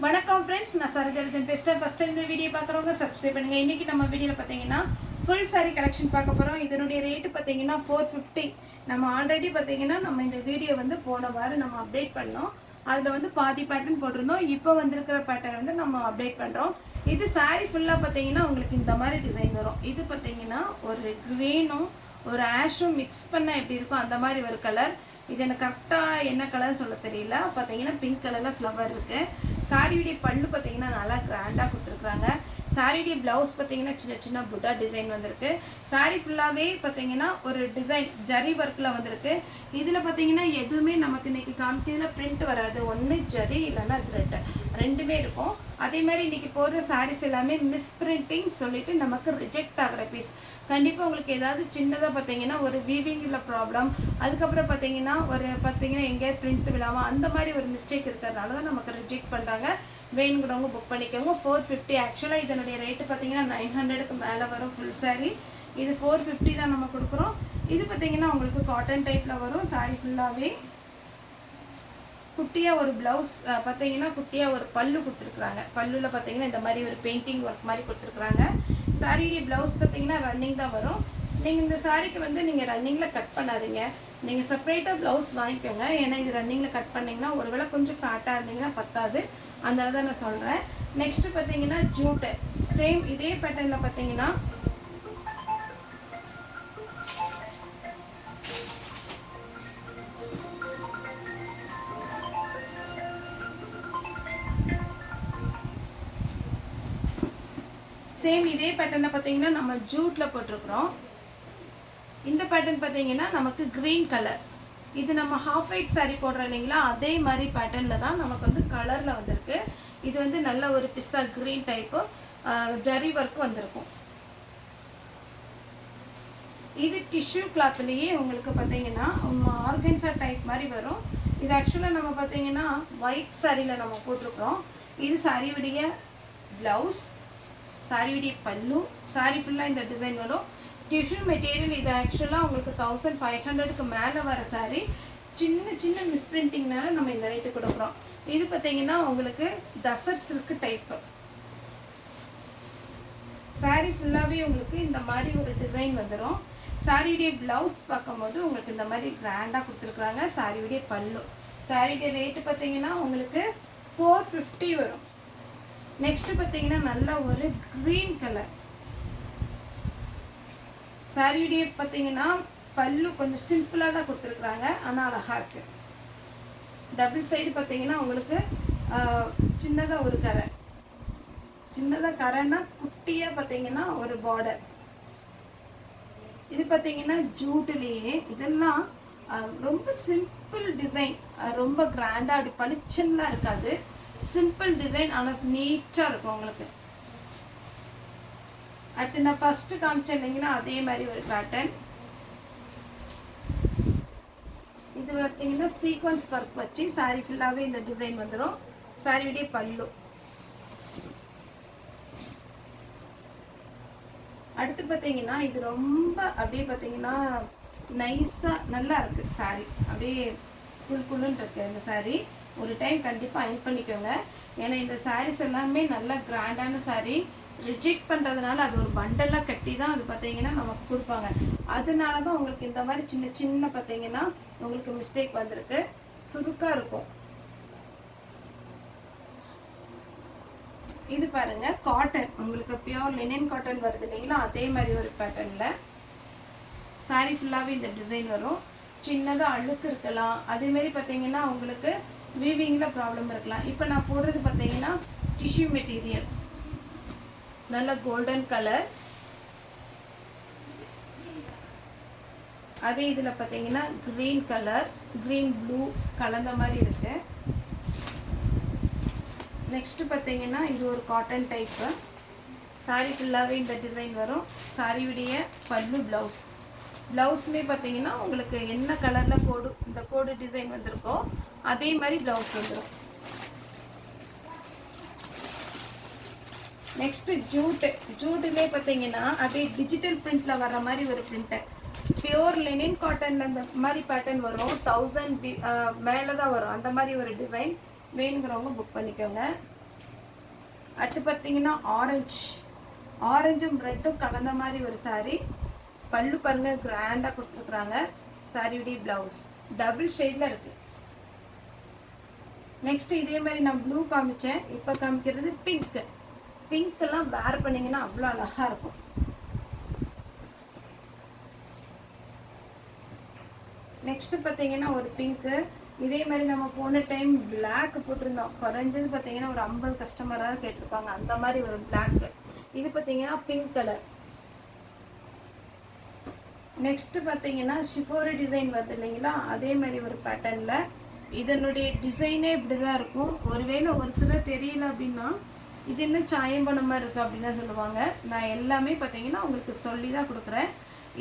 வணக்கம் ஃப்ரெண்ட்ஸ், நான் சரஜரதன் பேசுகிறேன். ஃபஸ்ட் டைம் இந்த வீடியோ பார்க்குறவங்க சப்ஸ்கிரைப் பண்ணுங்கள். இன்றைக்கி நம்ம வீடியோவில் பார்த்தீங்கன்னா ஃபுல் சாரீ கலெக்ஷன் பார்க்க போகிறோம். இதனுடைய ரேட்டு பார்த்தீங்கன்னா 450. நம்ம ஆல்ரெடி பார்த்தீங்கன்னா நம்ம இந்த வீடியோ வந்து போன வாரம் நம்ம அப்டேட் பண்ணோம். அதில் வந்து பாதி பேட்டர்ன் போட்டிருந்தோம். இப்போ வந்திருக்கிற பேட்டர்ன் வந்து நம்ம அப்டேட் பண்ணுறோம். இது சாரீ ஃபுல்லாக பார்த்தீங்கன்னா உங்களுக்கு இந்த மாதிரி டிசைன் வரும். இது பார்த்தீங்கன்னா ஒரு க்ரீனும் ஒரு ஆஷும் மிக்ஸ் பண்ண எப்படி இருக்கும் அந்த மாதிரி ஒரு கலர். இது எனக்கு கரெக்டாக என்ன கலர்னு சொல்ல தெரியல. பார்த்தீங்கன்னா பிங்க் கலரில் ஃப்ளவர் இருக்குது. சாரியுடைய பல்லு பார்த்தீங்கன்னா நல்லா கிராண்டாக கொடுத்துருக்குறாங்க. சாரியுடைய ப்ளவுஸ் பார்த்தீங்கன்னா சின்ன சின்ன புட்டா டிசைன் வந்திருக்கு. சாரி ஃபுல்லாகவே பார்த்தீங்கன்னா ஒரு டிசைன் ஜரி ஒர்க்கில் வந்திருக்கு. இதில் பார்த்தீங்கன்னா எதுவுமே நமக்கு இன்றைக்கி காமிக்கிறதுல பிரிண்ட் வராது. ஒன்று ஜரி இல்லைன்னா த்ரெட் ரெண்டுமே இருக்கும். அதே மாதிரி இன்றைக்கி போடுற சாரீஸ் எல்லாமே மிஸ்பிரிண்டிங் சொல்லிட்டு நமக்கு ரிஜெக்ட் ஆகிற பீஸ். கண்டிப்பாக உங்களுக்கு ஏதாவது சின்னதாக பார்த்தீங்கன்னா ஒரு வீவிங்கில் ப்ராப்ளம், அதுக்கப்புறம் பார்த்தீங்கன்னா எங்கேயாவது பிரிண்ட் விழாமல் அந்த மாதிரி ஒரு மிஸ்டேக் இருக்கிறதுனால தான் நமக்கு ரிஜெக்ட் பண்ணுறாங்க. வேணுங்கிறவங்க புக் பண்ணிக்கோங்க. 450. ஆக்சுவலாக இதனுடைய ரேட்டு பார்த்தீங்கன்னா 900க்கு மேலே வரும் ஃபுல் சாரீ. இது 450 தான் நம்ம கொடுக்குறோம். இது பார்த்தீங்கன்னா உங்களுக்கு காட்டன் டைப்பில் வரும். சாரீ ஃபுல்லாகவே குட்டியாக ஒரு ப்ளவுஸ் பார்த்தீங்கன்னா குட்டியாக ஒரு பல்லு கொடுத்துருக்குறாங்க. பல்லுவில் பார்த்தீங்கன்னா இந்த மாதிரி ஒரு பெயிண்டிங் ஒர்க் மாதிரி கொடுத்துருக்குறாங்க. சாரியுடைய ப்ளவுஸ் பார்த்தீங்கன்னா ரன்னிங் தான் வரும். நீங்கள் இந்த சாரீக்கு வந்து நீங்கள் ரன்னிங்கில் கட் பண்ணாதீங்க. நீங்கள் செப்பரேட்டாக ப்ளவுஸ் வாங்கிக்கோங்க. ஏன்னா இது ரன்னிங்கில் கட் பண்ணிங்கன்னா ஒருவேளை கொஞ்சம் ஃபேட்டாக இருந்தீங்கன்னா பத்தாது. அதனால தான் நான் சொல்கிறேன். நெக்ஸ்ட்டு பார்த்தீங்கன்னா ஜூட்டு சேம் இதே பேட்டர்னில் பார்த்தீங்கன்னா பார்த்தீங்கன்னா நம்ம ஜூட்டில் போட்டிருக்கிறோம். இந்த பேட்டர்ன் பார்த்தீங்கன்னா நமக்கு க்ரீன் கலர். இது நம்ம ஹாஃப் ஒயிட் சாரீ போடுறோம் இல்லைங்களா, அதே மாதிரி பேட்டர்னில் தான் நமக்கு வந்து கலரில் வந்திருக்கு. இது வந்து நல்ல ஒரு பிஸ்தா க்ரீன் டைப்பு ஜரி ஒர்க் வந்திருக்கும். இது டிஷ்யூ கிளாத்லேயே உங்களுக்கு பார்த்தீங்கன்னா ஆர்கன்ஸா டைப் மாதிரி வரும். இது ஆக்சுவலாக நம்ம பார்த்தீங்கன்னா ஒயிட் சாரியில் நம்ம போட்டிருக்கிறோம். இது சாரியுடைய ப்ளவுஸ், சாரியுடைய பல்லு. சாரி ஃபுல்லாக இந்த டிசைன் வரும். Tissue material. இது ஆக்சுவலாக உங்களுக்கு 1500க்கு மேலே வர சாரி. சின்ன சின்ன மிஸ்பிரிண்டிங்னால நம்ம இந்த ரேட்டு கொடுக்குறோம். இது பார்த்தீங்கன்னா உங்களுக்கு தசர் சில்க் டைப்பு. சாரி ஃபுல்லாகவே உங்களுக்கு இந்த மாதிரி ஒரு டிசைன் வந்துடும். சாரியுடைய ப்ளவுஸ் பார்க்கும்போது உங்களுக்கு இந்த மாதிரி கிராண்டாக கொடுத்துருக்குறாங்க. சாரியுடைய பல்லு. சாரியுடைய ரேட்டு பார்த்தீங்கன்னா உங்களுக்கு 450 வரும். நெக்ஸ்ட்டு பார்த்தீங்கன்னா நல்ல ஒரு க்ரீன் கலர். சாரியுடைய பார்த்தீங்கன்னா பல்லு கொஞ்சம் சிம்பிளாக தான் கொடுத்துருக்குறாங்க, ஆனால் அழகாக இருக்குது. டபுள் சைடு பார்த்தீங்கன்னா உங்களுக்கு சின்னதாக ஒரு கரை, சின்னதாக கரைன்னா குட்டியாக பார்த்தீங்கன்னா ஒரு பார்டர். இது பார்த்தீங்கன்னா ஜூட்லேயே இதெல்லாம் ரொம்ப சிம்பிள் டிசைன். ரொம்ப கிராண்டாக அப்படி பளிச்சுன்னா இருக்காது. சிம்பிள் டிசைன், ஆனால் நீட்டாக இருக்கும் உங்களுக்கு. அடுத்து நான் ஃபஸ்ட்டு காமிச்சேன் இல்லைங்கன்னா அதே மாதிரி ஒரு பேட்டர்ன். இது பார்த்தீங்கன்னா சீக்வன்ஸ் ஒர்க் வச்சு சாரி ஃபுல்லாகவே இந்த டிசைன் வந்துடும். சாரியுடைய பல்லு. அடுத்து பார்த்தீங்கன்னா இது ரொம்ப அப்படியே பார்த்தீங்கன்னா நைஸாக நல்லா இருக்குது சாரி. அப்படியே குழுன்னு இருக்குது இந்த சாரி. ஒரு டைம் கண்டிப்பாக அயன் பண்ணிக்கோங்க. ஏன்னா இந்த சாரீஸ் எல்லாமே நல்லா கிராண்டான சாரீ. ரிஜெக்ட் பண்ணுறதுனால அது ஒரு பண்டலாக கட்டி தான் அது பார்த்தீங்கன்னா நமக்கு கொடுப்பாங்க. அதனால தான் உங்களுக்கு இந்த மாதிரி சின்ன சின்ன பார்த்தீங்கன்னா உங்களுக்கு மிஸ்டேக் வந்திருக்கு. சுருக்காக இருக்கும். இது பாருங்கள் காட்டன், உங்களுக்கு பியோர் லினன் காட்டன் வருது இல்லைங்களா, அதே மாதிரி ஒரு பேட்டர்னில் சாரீ ஃபுல்லாகவே இந்த டிசைன் வரும். சின்னதாக அழுக்கு இருக்கலாம். அதேமாரி பார்த்தீங்கன்னா உங்களுக்கு வீவிங்கில் ப்ராப்ளம் இருக்கலாம். இப்போ நான் போடுறது பார்த்தீங்கன்னா டிஷ்யூ மெட்டீரியல், நல்ல கோல்டன் கலர். அதே இதில் பார்த்தீங்கன்னா க்ரீன் கலர், க்ரீன் ப்ளூ கலந்த மாதிரி இருக்குது. நெக்ஸ்ட்டு பார்த்தீங்கன்னா இது ஒரு காட்டன் டைப்பு. சாரீ ஃபுல்லாகவே இந்த டிசைன் வரும். சாரியுடைய பல்லு, ப்ளவுஸ். ப்ளவுஸுமே பார்த்தீங்கன்னா உங்களுக்கு என்ன கலரில் கோடு இந்த கோடு டிசைன் வந்திருக்கோ அதே மாதிரி ப்ளவுஸ் வந்துடும். நெக்ஸ்ட்டு ஜூட்டிலே பார்த்தீங்கன்னா அப்படியே டிஜிட்டல் பிரிண்டில் வர்ற மாதிரி ஒரு பிரிண்ட்டு. பியோர் லினன் காட்டனில் இந்த மாதிரி பேட்டர்ன் வரும். 1000 மேலே தான் வரும். அந்த மாதிரி ஒரு டிசைன். வேணுங்கிறவங்க புக் பண்ணிக்கோங்க. அடுத்து பார்த்தீங்கன்னா ஆரஞ்சும் ரெட்டும் கலந்த மாதிரி ஒரு சாரீ. பல்லு பாருங்க கிராண்டாக கொடுத்துருக்குறாங்க. சாரியுடைய ப்ளவுஸ் டபுள் ஷேடில் இருக்குது. நெக்ஸ்ட் இதே மாதிரி நான் ப்ளூ காமிச்சேன். இப்போ காமிக்கிறது பிங்க்கெல்லாம் வேர் பண்ணிங்கன்னா அவ்வளோ அழகாக இருக்கும். நெக்ஸ்ட் பார்த்தீங்கன்னா ஒரு பிங்க்கு. இதே மாதிரி நம்ம போன டைம் பிளாக் போட்டிருந்தோம். குறைஞ்சது பார்த்தீங்கன்னா ஒரு 50 கஸ்டமராக கேட்டிருப்பாங்க. அந்த மாதிரி ஒரு பிளாக். இது பார்த்தீங்கன்னா பிங்க் கலர். நெக்ஸ்ட் பார்த்தீங்கன்னா ஷிஃபோரி டிசைன் வருது இல்லைங்களா, அதே மாதிரி ஒரு பேட்டர்னில். இதனுடைய டிசைனே இப்படி தான் இருக்கும். ஒருவேளை ஒரு சிலர் தெரியல அப்படின்னா இது இன்னும் சாயம் பண்ண மாதிரி இருக்குது அப்படின்னு தான் சொல்லுவாங்க. நான் எல்லாமே பார்த்தீங்கன்னா உங்களுக்கு சொல்லி தான் கொடுக்குறேன்.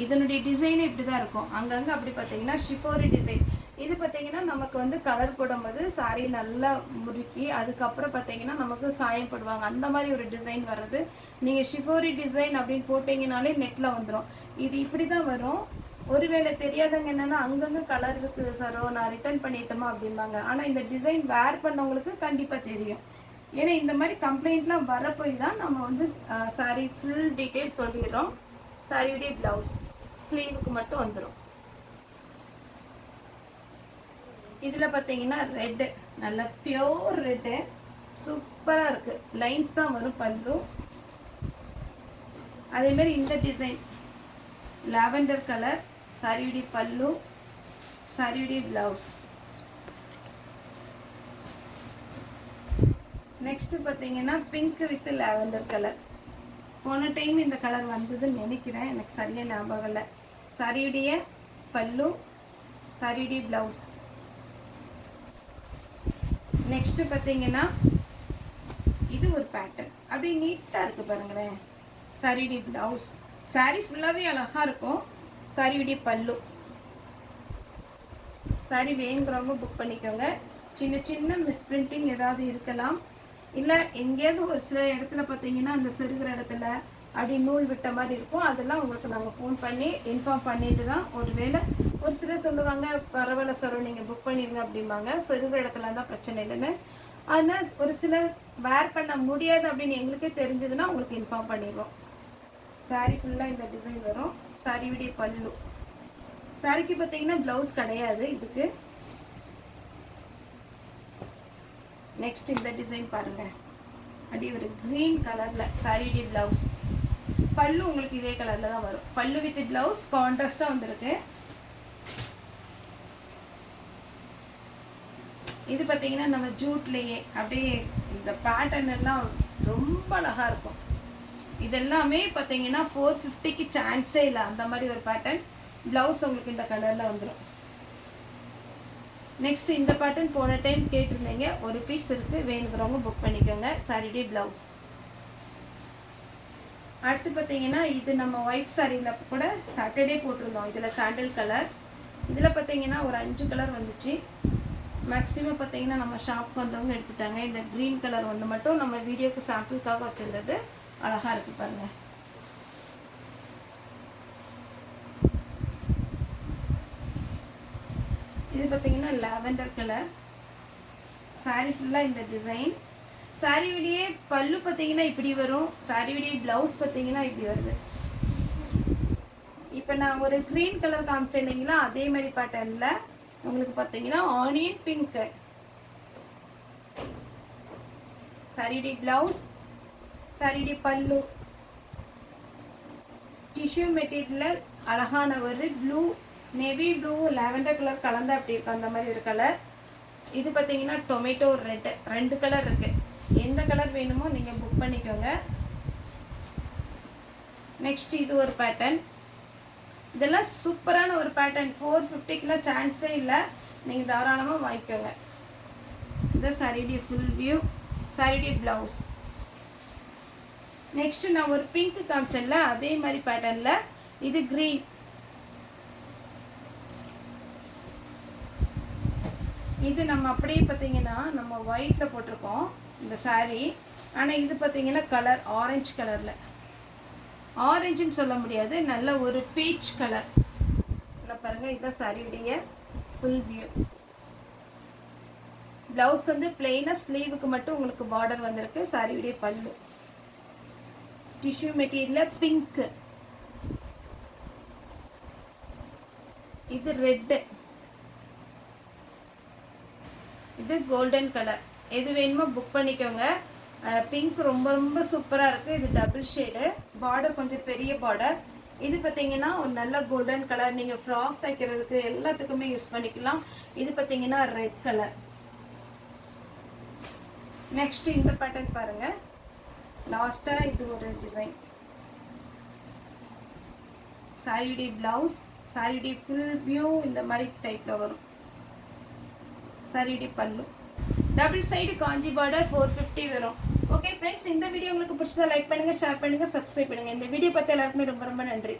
இதனுடைய டிசைனே இப்படி தான் இருக்கும். அங்கங்கே அப்படி பார்த்தீங்கன்னா ஷிஃபோரி டிசைன். இது பார்த்தீங்கன்னா நமக்கு வந்து கலர் போடும்போது சாரி நல்லா முறுக்கி அதுக்கப்புறம் பார்த்தீங்கன்னா நமக்கு சாயம் போடுவாங்க. அந்த மாதிரி ஒரு டிசைன் வர்றது. நீங்கள் ஷிஃபோரி டிசைன் அப்படின்னு போட்டிங்கனாலே நெட்டில் வந்துடும். இது இப்படி தான் வரும். ஒருவேளை தெரியாதவங்க என்னென்னா அங்கங்கே கலர் இருக்குது சாரோ, நான் ரிட்டர்ன் பண்ணிட்டோமா அப்படிம்பாங்க. ஆனால் இந்த டிசைன் வேர் பண்ணவங்களுக்கு கண்டிப்பாக தெரியும். ஏன்னா இந்த மாதிரி கம்ப்ளைண்ட்லாம் வரப்போய் தான் நம்ம வந்து சாரி ஃபுல் டீட்டெயில் சொல்லிடுறோம். சாரியுடைய ப்ளவுஸ் ஸ்லீவுக்கு மட்டும் வந்துடும். இதில் பார்த்தீங்கன்னா ரெட்டு, நல்ல பியோர் ரெட்டு, சூப்பராக இருக்குது. லைன்ஸ் தான் வரும் பல்லு. அதேமாரி இந்த டிசைன் லாவெண்டர் கலர். சாரியுடைய பல்லு, சாரியுடைய ப்ளவுஸ். நெக்ஸ்ட் பார்த்தீங்கன்னா பிங்க் வித் லாவெண்டர் கலர். போன டைம் இந்த கலர் வந்ததுன்னு நினைக்கிறேன், எனக்கு சரியாக ஞாபகம் இல்லை. சாரியுடைய பல்லு, சாரியுடைய ப்ளவுஸ். நெக்ஸ்ட்டு பார்த்தீங்கன்னா இது ஒரு பேட்டர்ன் அப்படியே நீட்டாக இருக்குது பாருங்களேன். சாரியுடைய ப்ளவுஸ். சாரி ஃபுல்லாகவே அழகாக இருக்கும். சாரியுடைய பல்லு. சாரி வேணுங்கிறவங்க புக் பண்ணிக்கோங்க. சின்ன சின்ன மிஸ்பிரிண்டிங் ஏதாவது இருக்கலாம். இல்லை எங்கேயாவது ஒரு சில இடத்துல பார்த்தீங்கன்னா அந்த செருகிற இடத்துல அப்படி நூல் விட்ட மாதிரி இருக்கும். அதெல்லாம் உங்களுக்கு நாங்கள் ஃபோன் பண்ணி இன்ஃபார்ம் பண்ணிட்டு தான். ஒருவேளை ஒரு சிலர் சொல்லுவாங்க பரவாயில்ல சார் நீங்கள் புக் பண்ணிடுங்க அப்படிம்பாங்க. செருகிற இடத்துல தான் பிரச்சனை இல்லைன்னு. ஆனால் ஒரு சிலர் வேர் பண்ண முடியாது அப்படின்னு எங்களுக்கே தெரிஞ்சதுன்னா உங்களுக்கு இன்ஃபார்ம் பண்ணிடுவோம். சாரி ஃபுல்லாக இந்த டிசைன் வரும். சாரியுடைய பல்லு. சாரிக்கு பார்த்தீங்கன்னா ப்ளவுஸ் கிடையாது இதுக்கு. நெக்ஸ்ட் இந்த டிசைன் பாருங்க, அப்படி ஒரு க்ரீன் கலர்ல சாரியுடைய ப்ளவுஸ். பல்லு உங்களுக்கு இதே கலர்ல தான் வரும். பல்லு வித் ப்ளவுஸ் கான்ட்ராஸ்டா வந்திருக்கு. இது பார்த்தீங்கன்னா நம்ம ஜூட்லேயே அப்படியே இந்த பேட்டர்ன் எல்லாம் ரொம்ப அழகா இருக்கும். இதெல்லாமே பார்த்தீங்கன்னா 450க்கு சான்ஸே இல்லை. அந்த மாதிரி ஒரு பேட்டர்ன். ப்ளவுஸ் உங்களுக்கு இந்த கலரில் வந்துடும். நெக்ஸ்ட் இந்த பேட்டர்ன் போன டைம் கேட்டிருந்தீங்க. ஒரு பீஸ் இருக்குது, வேணுங்கிறவங்க புக் பண்ணிக்கோங்க. சாரியுடைய ப்ளவுஸ். அடுத்து பார்த்தீங்கன்னா இது நம்ம ஒயிட் சாரியில் கூட சாட்டர்டே போட்டிருந்தோம். இதில் சாண்டல் கலர். இதில் பார்த்தீங்கன்னா ஒரு 5 கலர் வந்துச்சு. மேக்ஸிமம் பார்த்தீங்கன்னா நம்ம ஷாப்புக்கு வந்தவங்க எடுத்துட்டாங்க. இந்த க்ரீன் கலர் ஒன்று மட்டும் நம்ம வீடியோக்கு சாம்பிளுக்காக வச்சுருந்தது. அழகாக இருக்குது பாருங்கள். இது பார்த்தீங்கன்னா லாவெண்டர் கலர். சாரி ஃபுல்லாக இந்த டிசைன். சாரியுடைய பல்லு பார்த்தீங்கன்னா இப்படி வரும். சாரியுடைய ப்ளவுஸ் பார்த்தீங்கன்னா இப்படி வருது. இப்போ நான் ஒரு க்ரீன் கலர் காமிச்சேன் இல்லைங்களா, அதே மாதிரி பேட்டர்னில் உங்களுக்கு பார்த்தீங்கன்னா ஆனியன் பிங்க். சாரியுடைய ப்ளவுஸ், சாரியுடைய பல்லு. டிஷ்யூ மெட்டீரியல் அழகான ஒரு blue, navy blue, lavender colour கலந்தா அப்படி இருக்கும். அந்த மாதிரி ஒரு கலர். இது பார்த்தீங்கன்னா டொமேட்டோ ரெட். 2 கலர் இருக்குது. எந்த கலர் வேணுமோ நீங்கள் புக் பண்ணிக்கோங்க. நெக்ஸ்ட் இது ஒரு பேட்டர்ன். இதெல்லாம் சூப்பரான ஒரு பேட்டர்ன். 450க்குலாம் சான்ஸே இல்லை. நீங்கள் தாராளமாக வாங்கிக்கோங்க. இந்த சாரியுடைய ஃபுல் வியூ, சாரியுடைய ப்ளவுஸ். நெக்ஸ்ட் நான் ஒரு பிங்க் காமிச்சேன்ல, அதே மாதிரி பேட்டர்னில் இது க்ரீன். இது நம்ம அப்படியே பார்த்தீங்கன்னா நம்ம ஒயிட்டில் போட்டிருக்கோம் இந்த சாரீ. ஆனால் இது பார்த்தீங்கன்னா கலர் ஆரஞ்சு கலரில். ஆரஞ்சுன்னு சொல்ல முடியாது, நல்ல ஒரு பீச் கலர். இல்லை பாருங்கள், இதுதான் சாரியுடைய ஃபுல் வியூ. ப்ளவுஸ் வந்து பிளெயினாக ஸ்லீவுக்கு மட்டும் உங்களுக்கு பார்டர் வந்திருக்கு. சாரியுடைய பல்லு டிஷ்யூ மெட்டீரியலில் பிங்க்கு, இது ரெட்டு, இது கோல்டன் கலர். எது வேணுமோ புக் பண்ணிக்கோங்க. பிங்க் ரொம்ப ரொம்ப சூப்பராக இருக்குது. இது டபுள் ஷேடு, பார்டர் கொஞ்சம் பெரிய பார்டர். இது பார்த்தீங்கன்னா ஒரு நல்ல கோல்டன் கலர், நீங்கள் ஃப்ராக் தைக்கிறதுக்கு எல்லாத்துக்குமே யூஸ் பண்ணிக்கலாம். இது பார்த்தீங்கன்னா ரெட் கலர். நெக்ஸ்ட் இந்த பேட்டர்ன் பாருங்கள். லாஸ்ட்டாக இது ஒரு டிசைன். சாரியுடைய ப்ளவுஸ், சாரியுடைய ஃபுல் வியூ இந்த மாதிரி டைப்பில் வரும். சாரியுடைய பல்லு டபுள் சைடு காஞ்சி பார்டர் 450 வரும். ஓகே ஃப்ரெண்ட்ஸ், இந்த வீடியோ உங்களுக்கு பிடிச்சதா லைக் பண்ணுங்கள், ஷேர் பண்ணுங்கள், சப்ஸ்கிரைப் பண்ணுங்கள். இந்த வீடியோ பார்த்து எல்லாருக்குமே ரொம்ப ரொம்ப நன்றி.